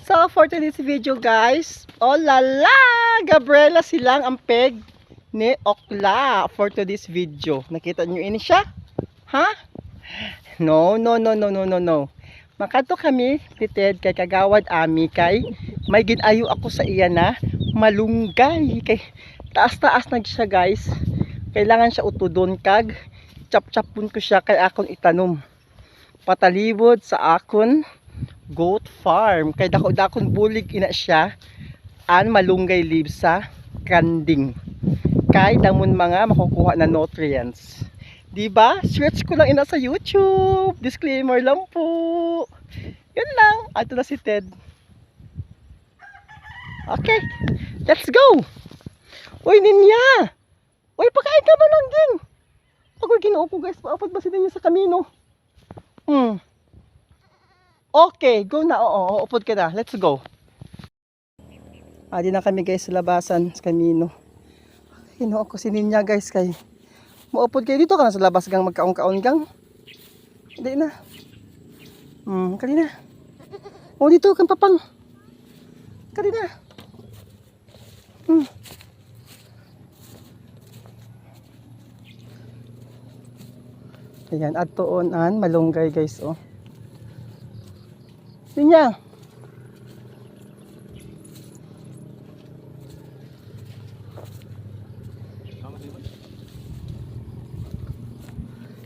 So for today's video guys, oh lala, Gabriela silang ampeg ni Okla for today's video. Nakita nyo ini siya? Ha? No. Makato kami tited kay kagawad ami kay may ginayo ako sa iya na malunggay kay taas-taas na siya guys. Kailangan siya utudon kag chap-chapun ko siya kay akon itanom. Patalibod sa akon goat farm kay dako-dakon bulig ina siya an malunggay leaves sa kanding kay damon mga makukuha na nutrients, diba? Search ko lang ina sa YouTube, disclaimer lang po, yun lang. Ato na si Ted. Okay, let's go. Uy Ninya, uy pakain ka malangging. Ako ginoo ko guys, paapot ba si Ninya sa kamino? Okay, go na. Oo, upod ka na. Let's go. Adi na kami guys sa labasan, sa kamino. Hino ako si Ninya guys kay maupod kayo dito ka na sa labas gang magkaon-kaon gang. Hindi na. Kanina. Oh, dito kang papang. Kanina. Ayan, at toon an malunggay guys, oh. Ninya.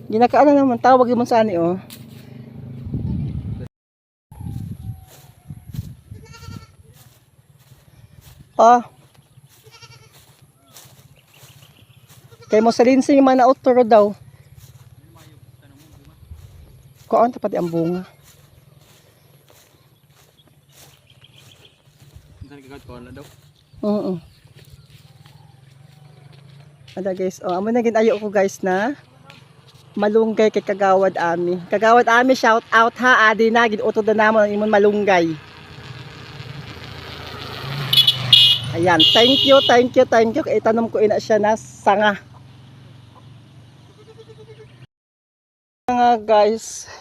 Ginakaan na naman, tawag mo sa ani, oh. Kay mo sa linsing man na outro daw. Kuan tapos ang bunga. Oo. Ada guys, oh, amo na ginayo ko guys na malunggay kay kagawad ami. Kagawad ami, shout out ha, adi na gid-utod na namon ang imong malunggay. Ayan, thank you. Itanom ko ina siya na sanga. Sanga guys.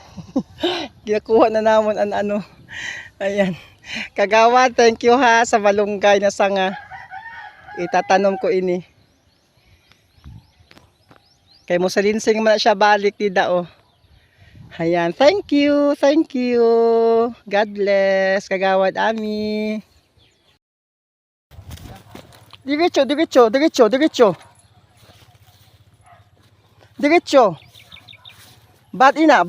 Ginakuha na namon an ano. Ayan. Kagawad, thank you ha sa malunggay na sanga. Itatanom ko ini. Kay mo sa linsing man siya balik dida, oh. Ayan, thank you. God bless, kagawad ami. Diretso. Bad ina.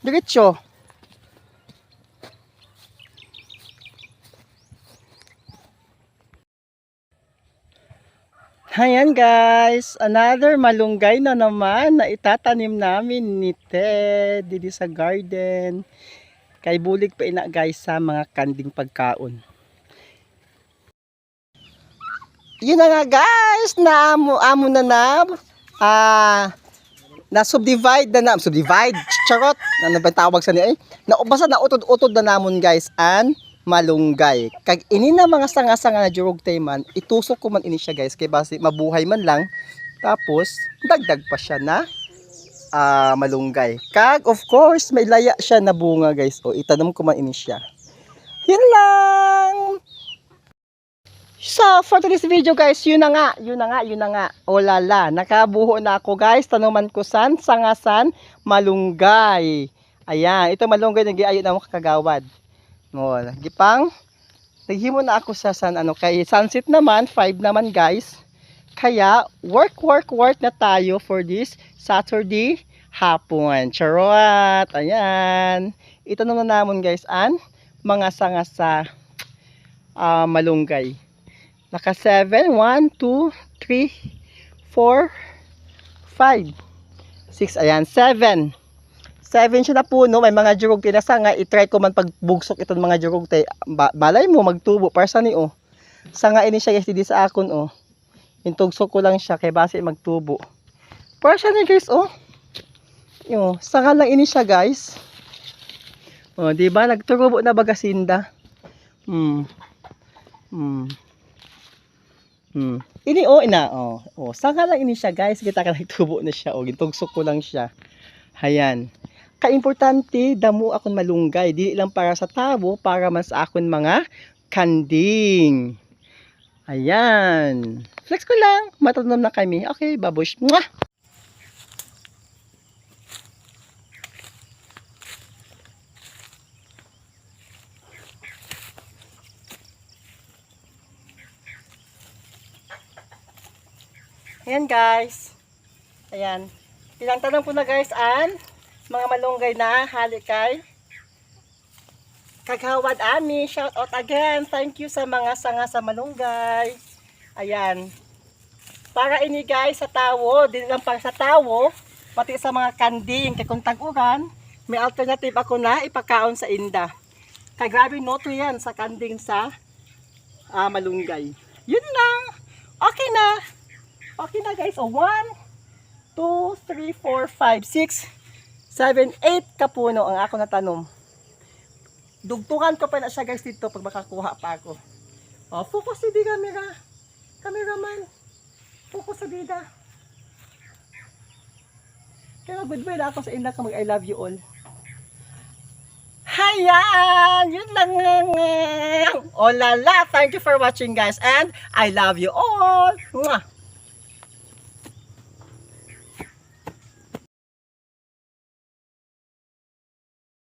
Diretso. Ayan guys, another malunggay na naman na itatanim namin ni Ted dito sa garden. Kay bulig pa ina guys sa mga kanding pagkaon. Yun na nga guys, na amo na subdivide, charot, ano ba tawag sa niya, basta na utod na namon guys an malunggay. Kag ini na mga sanga-sanga na jurog man, itusok ko man ini siya guys kay base mabuhay man lang, tapos dagdag pa siya na malunggay. Kag of course may laya siya na bunga guys, o itanom ko man ini siya. Yun lang. So for today's video guys, yun na nga. O lala, nakabuho na ako guys, tanuman ko sangasan malunggay. Ayan, ito malunggay na giayon na mo kakagawad. No, gipang naghimo na ako sa kay sunset naman 5 naman guys. Kaya work na tayo for this Saturday hapon. Charot. Ayan. Ito naman namon guys an mga sanga sa malunggay. Naka 7, 1, 2, 3, 4, 5, 6, ayan, 7 siya na puno, may mga jurog kinasa nga, itry ko man pagbugsok itong mga jurog tay, balay mo magtubo, para sa ni, oh, sanga ini siya guys, hindi sa akon, oh, intugsok ko lang siya, kay base magtubo, para siya ni guys, oh, yung, sanga lang ini siya guys, oh, diba, nagturubo na bagasinda, ini sanga lang ini siya guys, kita ka nagtubo na siya, oh, intugsok ko lang siya, ayan. kaimportante damo akon malunggay, dili lang para sa tao, para man sa akon mga kanding. Ayan. Flex ko lang. Matanom na kami. Okay, babush. Mwah! Ayan guys. Ayan. Tinantanong ko na guys mga malunggay na halikay. Kagawad ami, shout out again. Thank you sa mga sanga sa malunggay. Ayan. Para ini guys sa tawo, din lang para sa tawo, pati sa mga kanding kay kung tag-uran, may alternative ako na ipakaon sa inda. Kay grabe noto yan sa kanding sa malunggay. Yun lang. Okay na. Okay na guys. O 1, 2, 3, 4, 5, 6, 7, 8 kapuno ang ako natanom. Dugtungan ko pa na siya guys dito pag makakuha pa ako. Oh, focus si camera. Cameraman. Focus sa bida. Kaya goodbye na ako sa inda ka mag I love you all. Hayan! Yun lang. Oh lala. Thank you for watching guys and I love you all. Mwah!